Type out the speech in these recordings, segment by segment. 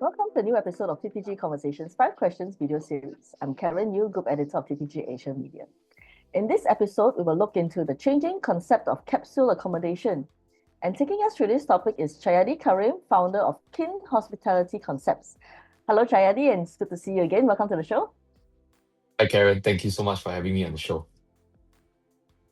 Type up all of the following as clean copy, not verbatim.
Welcome to a new episode of TTG Conversations 5 Questions video series. I'm Karen Yu, Group Editor of TTG Asia Media. In this episode, we will look into the changing concept of capsule accommodation. And taking us through this topic is Chayadi Karim, founder of Kinn Hospitality Concepts. Hello, Chayadi, and it's good to see you again. Welcome to the show. Hi, Karen. Thank you so much for having me on the show.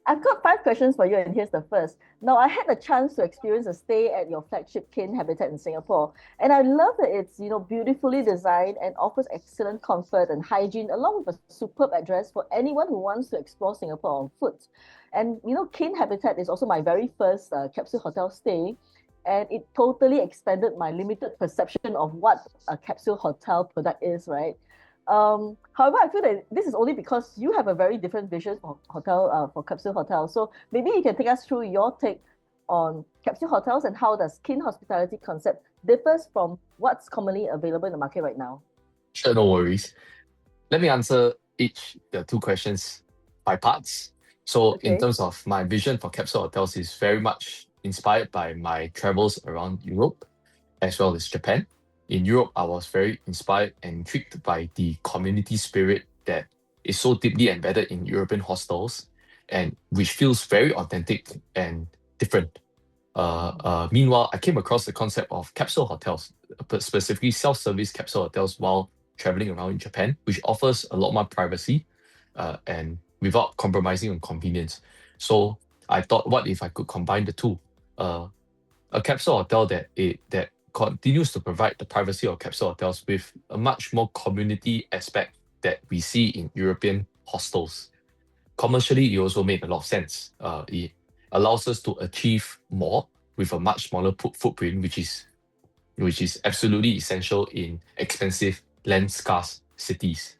I've got 5 questions for you, and here's the first. Now, I had the chance to experience a stay at your flagship Kinn Habitat in Singapore, and I love that it's beautifully designed and offers excellent comfort and hygiene, along with a superb address for anyone who wants to explore Singapore on foot. And Kinn Habitat is also my very first capsule hotel stay, and it totally expanded my limited perception of what a capsule hotel product is, right? However, I feel that this is only because you have a very different vision for capsule hotels. So maybe you can take us through your take on capsule hotels and how does Kinn Hospitality Concept differs from what's commonly available in the market right now. Sure, no worries. Let me answer the two questions by parts. So, in Okay. terms of my vision for capsule hotels, is very much inspired by my travels around Europe as well as Japan. In Europe, I was very inspired and intrigued by the community spirit that is so deeply embedded in European hostels and which feels very authentic and different. Meanwhile, I came across the concept of capsule hotels, but specifically self-service capsule hotels while traveling around in Japan, which offers a lot more privacy and without compromising on convenience. So I thought, what if I could combine the two? Uh, a capsule hotel that continues to provide the privacy of capsule hotels with a much more community aspect that we see in European hostels. Commercially, it also made a lot of sense. It allows us to achieve more with a much smaller footprint, which is absolutely essential in expensive, land scarce cities.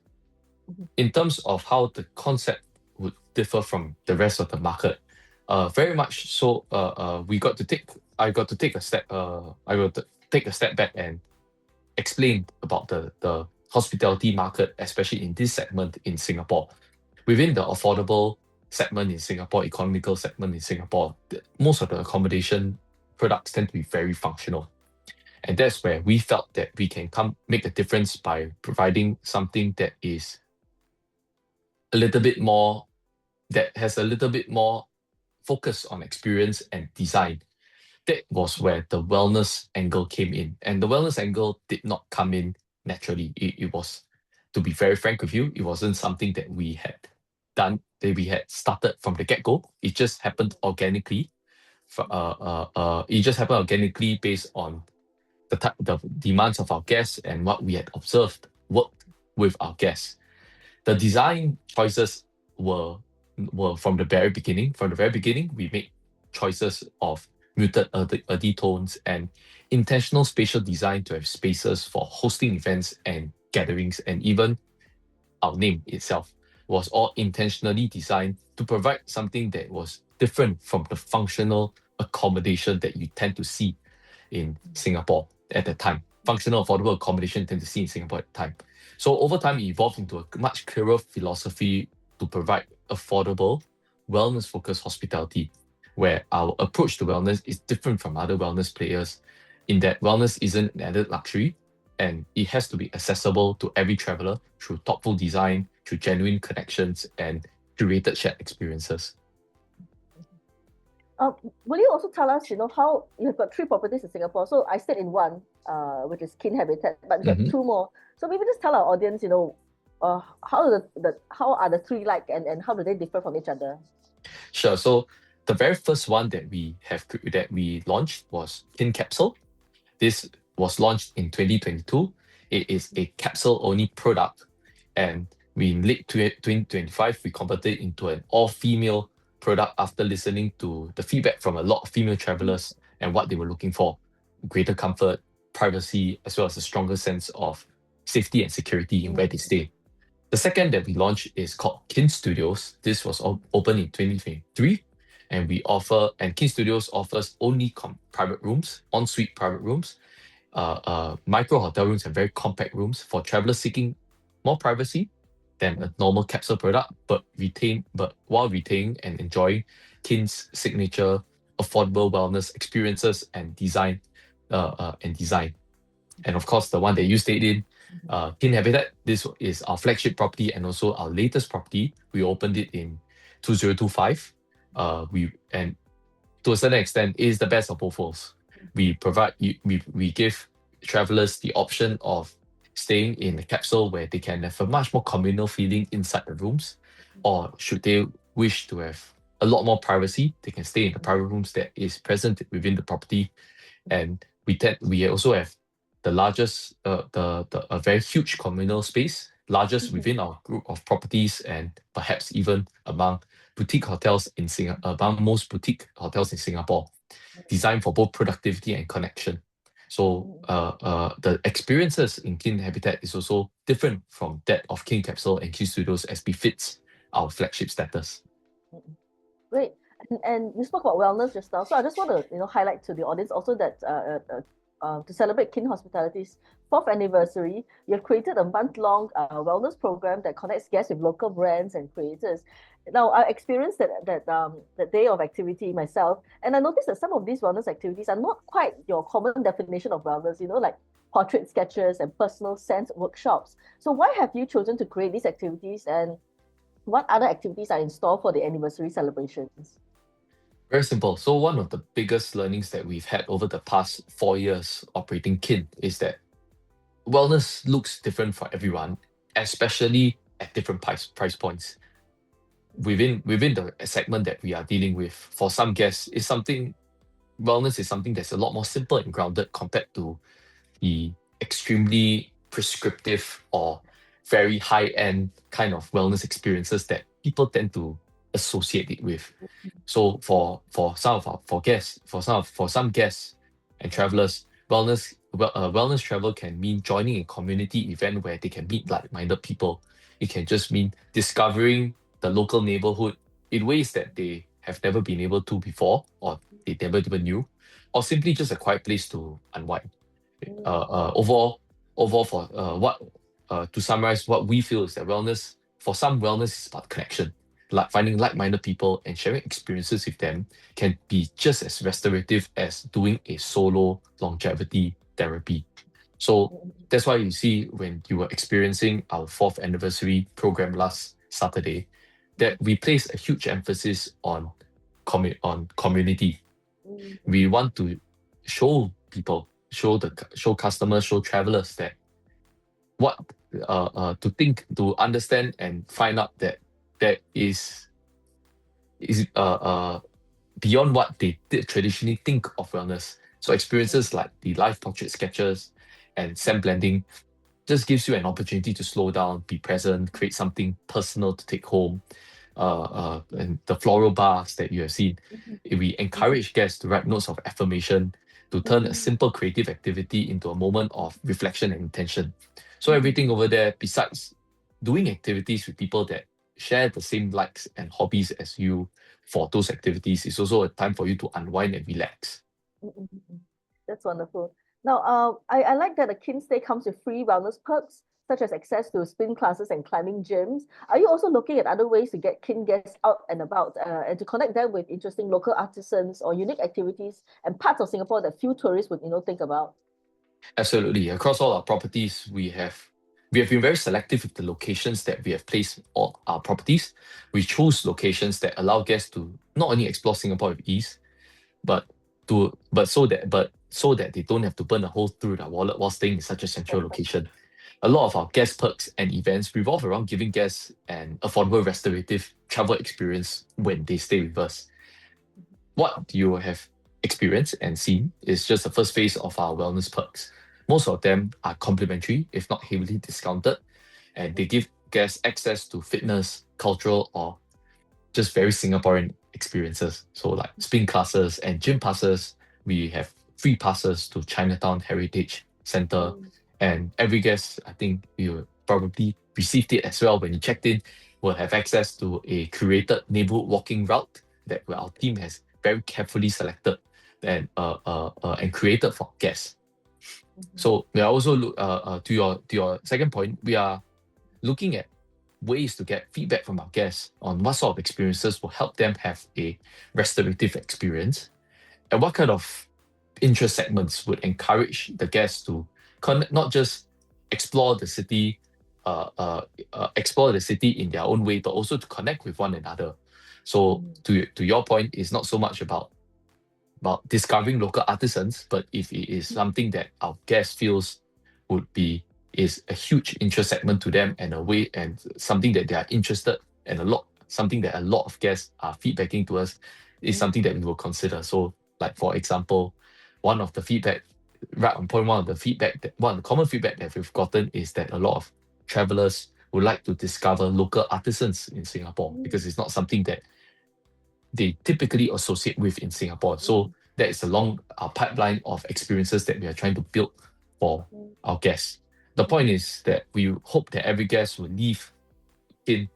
Mhm. In terms of how the concept would differ from the rest of the market, very much so. I got to take a step. I got to take a step back and explain about the hospitality market, especially in this segment in Singapore. Within the affordable segment in Singapore, economical segment in Singapore, most of the accommodation products tend to be very functional. And that's where we felt that we can come make a difference by providing something a little bit more that has a little bit more focus on experience and design. That was where the wellness angle came in. And the wellness angle did not come in naturally. It was, to be very frank with you, it wasn't something that we had done, that we had started from the get-go. It just happened organically. It just happened organically based on the demands of our guests and what we had observed worked with our guests. The design choices were from the very beginning. From the very beginning, we made choices of muted earthy tones and intentional spatial design to have spaces for hosting events and gatherings, and even our name itself was all intentionally designed to provide something that was different from the functional accommodation that you tend to see in Singapore at the time. Functional affordable accommodation you tend to see in Singapore at the time. So over time, it evolved into a much clearer philosophy to provide affordable, wellness-focused hospitality, where our approach to wellness is different from other wellness players in that wellness isn't an added luxury and it has to be accessible to every traveler through thoughtful design, through genuine connections, and curated shared experiences. Um, will you also tell us, how you have got 3 properties in Singapore? So I stayed in one, which is Kinn Habitat, but you got Mhm. 2 more. So maybe just tell our audience, how are the three like, and how do they differ from each other? Sure. So the very first one that we launched was Kin Capsule. This was launched in 2022. It is a capsule-only product, and in late 2025, we converted it into an all-female product after listening to the feedback from a lot of female travelers and what they were looking for: greater comfort, privacy, as well as a stronger sense of safety and security in where they Mm. stay. The second that we launched is called Kinn Studios. This was opened in 2023, and Kinn Studios offers only private rooms, ensuite private rooms, micro hotel rooms, and very compact rooms for travelers seeking more privacy than a normal capsule product, but while retaining and enjoying Kinn's signature affordable wellness experiences and design. And of course, the one that you stayed in, Kinn Habitat, this is our flagship property and also our latest property. We opened it in 2025. And to a certain extent, it is the best of both worlds. We give travelers the option of staying in a capsule where they can have a much more communal feeling inside the rooms, or should they wish to have a lot more privacy, they can stay in the private rooms that is present within the property. And we also have the largest, a very huge communal space, largest within our group of properties, and perhaps even among boutique hotels in Singapore, among most boutique hotels in Singapore, designed for both productivity and connection. So the experiences in Kinn Habitat is also different from that of Kinn Capsule and Kinn Studios, as befits our flagship status. Great. And you spoke about wellness just now, so I just want to highlight to the audience also that to celebrate Kinn Hospitality's 4th anniversary, you have created a month-long wellness program that connects guests with local brands and creators. Now, I experienced that day of activity myself, and I noticed that some of these wellness activities are not quite your common definition of wellness, like portrait sketches and personal sense workshops. So why have you chosen to create these activities, and what other activities are in store for the anniversary celebrations? Very simple. So one of the biggest learnings that we've had over the past 4 years operating Kinn is that wellness looks different for everyone, especially at different price points. Within the segment that we are dealing with, for some guests, wellness is something that's a lot more simple and grounded compared to the extremely prescriptive or very high-end kind of wellness experiences that people tend to associate it with. So for some guests and travelers, wellness travel can mean joining a community event where they can meet like-minded people. It can just mean discovering the local neighborhood in ways that they have never been able to before, or they never even knew, or simply just a quiet place to unwind. Overall, to summarize, what we feel is that wellness, for some, wellness is about connection. Like finding like-minded people and sharing experiences with them can be just as restorative as doing a solo longevity therapy. So that's why you see, when you were experiencing our 4th anniversary program last Saturday, that we place a huge emphasis on community. We want to show people, show customers, show travelers that what to think, to understand, and find out that is beyond what they did traditionally think of wellness. So experiences like the live portrait sketches and scent blending just gives you an opportunity to slow down, be present, create something personal to take home. And the floral bars that you have seen, we encourage guests to write notes of affirmation, to turn a simple creative activity into a moment of reflection and intention. So everything over there, besides doing activities with people that share the same likes and hobbies as you for those activities, is also a time for you to unwind and relax. That's wonderful. Now, I like that the Kinn Stay comes with free wellness perks, such as access to spin classes and climbing gyms. Are you also looking at other ways to get Kinn guests out and about, and to connect them with interesting local artisans or unique activities and parts of Singapore that few tourists would think about? Absolutely. Across all our properties, we have been very selective with the locations that we have placed all our properties. We chose locations that allow guests to not only explore Singapore with ease, but so that they don't have to burn a hole through their wallet while staying in such a central location. A lot of our guest perks and events revolve around giving guests an affordable restorative travel experience when they stay with us. What you have experienced and seen is just the first phase of our wellness perks. Most of them are complimentary, if not heavily discounted, and they give guests access to fitness, cultural, or just very Singaporean experiences. So like spin classes and gym passes. We have free passes to Chinatown Heritage Center. And every guest, I think you probably received it as well when you checked in, will have access to a curated neighborhood walking route that our team has very carefully selected and created for guests. So we are also to your second point, we are looking at ways to get feedback from our guests on what sort of experiences will help them have a restorative experience, and what kind of interest segments would encourage the guests to not just explore the city, explore the city in their own way, but also to connect with one another. So to your point, it's not so much about discovering local artisans, but if it is something that our guest feels is a huge interest segment to them and a way and something that they are interested and something that a lot of guests are feedbacking to us is something that we will consider. So, like for example, one of the common feedback that we've gotten is that a lot of travelers would like to discover local artisans in Singapore because it's not something that they typically associate with in Singapore. So that is a long pipeline of experiences that we are trying to build for our guests. The point is that we hope that every guest will leave in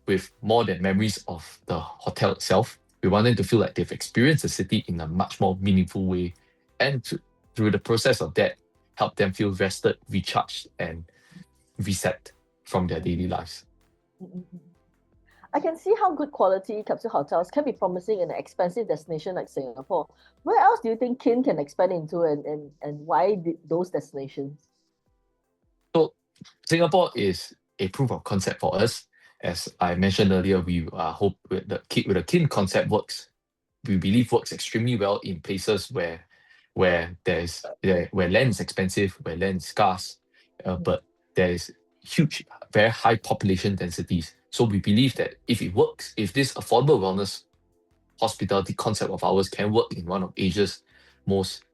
with more than memories of the hotel itself. We want them to feel like they've experienced the city in a much more meaningful way, and through the process of that, help them feel rested, recharged, and reset from their daily lives. I can see how good quality capsule hotels can be promising in an expensive destination like Singapore. Where else do you think Kinn can expand into, and why those destinations? So Singapore is a proof of concept for us. As I mentioned earlier, we hope with the Kinn concept we believe works extremely well in places where land is expensive, where land is scarce, but there is huge, very high population densities. So we believe that if it works, if this affordable wellness hospitality concept of ours can work in one of Asia's most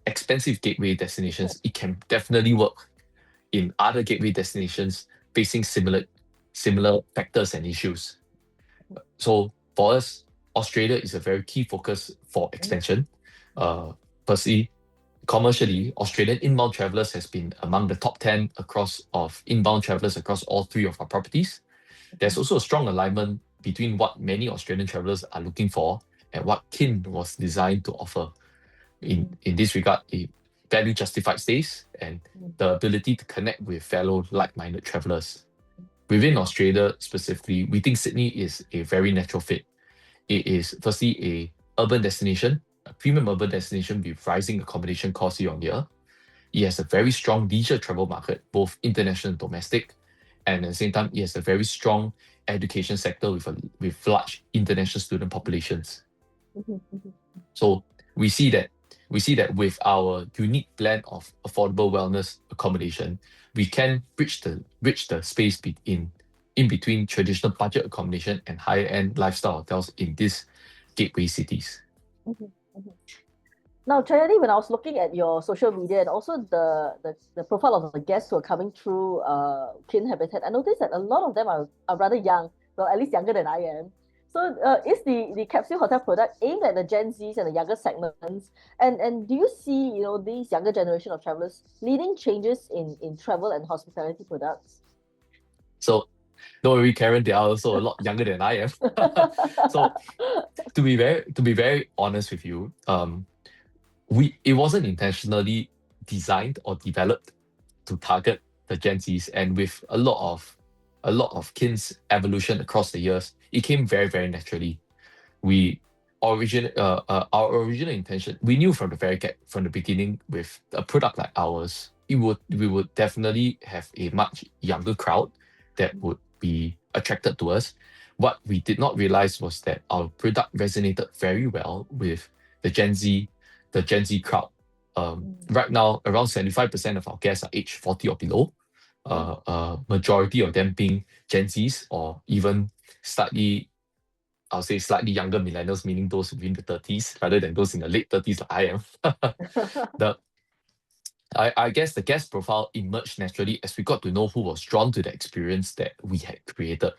expensive gateway destinations, it can definitely work in other gateway destinations facing similar factors and issues. So for us, Australia is a very key focus for expansion. Firstly, commercially, Australian inbound travelers has been among the top 10 of inbound travelers across all three of our properties. There's also a strong alignment between what many Australian travelers are looking for and what Kinn was designed to offer. In this regard, value justified stays and the ability to connect with fellow like-minded travelers. Within Australia specifically, we think Sydney is a very natural fit. It is firstly a urban destination, a premium urban destination with rising accommodation costs year on year. It has a very strong leisure travel market, both international and domestic, and at the same time, it has a very strong education sector with large international student populations. So we see that with our unique blend of affordable wellness accommodation, we can bridge the space in between traditional budget accommodation and higher-end lifestyle hotels in these gateway cities. Now, Chayadi, when I was looking at your social media and also the profile of the guests who are coming through Kinn Habitat, I noticed that a lot of them are rather young, well, at least younger than I am. So is the capsule hotel product aimed at the Gen Zs and the younger segments? And do you see, these younger generation of travelers leading changes in travel and hospitality products? So don't worry, Karen, they are also a lot younger than I am. So to be very honest with you, it wasn't intentionally designed or developed to target the Gen Zs, and with a lot of Kinn's evolution across the years, it came very, very naturally. Our original intention, we knew from the beginning with a product like ours, we would definitely have a much younger crowd that would be attracted to us. What we did not realize was that our product resonated very well with the Gen Z crowd. Right now, around 75% of our guests are aged 40 or below. Majority of them being Gen Zs or even I'll say slightly younger millennials, meaning those within the 30s rather than those in the late 30s like I am. I guess the guest profile emerged naturally as we got to know who was drawn to the experience that we had created.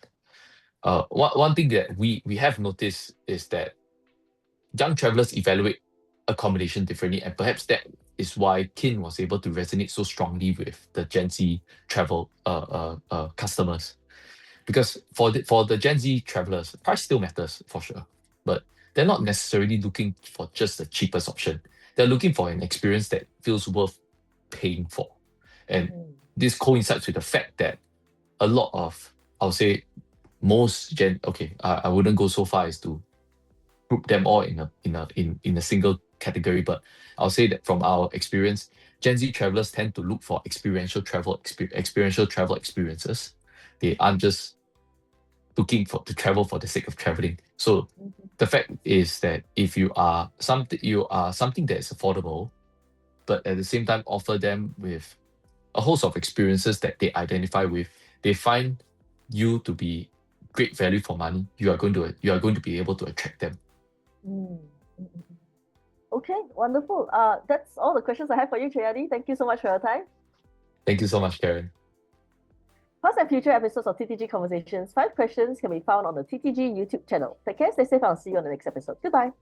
One thing that we have noticed is that young travelers evaluate accommodation differently, and perhaps that is why Kinn was able to resonate so strongly with the Gen Z travel customers. Because for the Gen Z travelers, price still matters for sure, but they're not necessarily looking for just the cheapest option. They're looking for an experience that feels worth paying for. And this coincides with the fact that a lot of, I'll say, I wouldn't go so far as to group them all in a single category, but I'll say that from our experience, Gen Z travelers tend to look for experiential travel experiences. They aren't just looking to travel for the sake of traveling. So the fact is that if you are something that is affordable, but at the same time offer them with a host of experiences that they identify with, they find you to be great value for money. You are going to be able to attract them. Mm, mm, mm. Okay, wonderful. That's all the questions I have for you, Chayadi. Thank you so much for your time. Thank you so much, Karen. Past and future episodes of TTG Conversations, 5 questions can be found on the TTG YouTube channel. Take care, stay safe, and I'll see you on the next episode. Goodbye.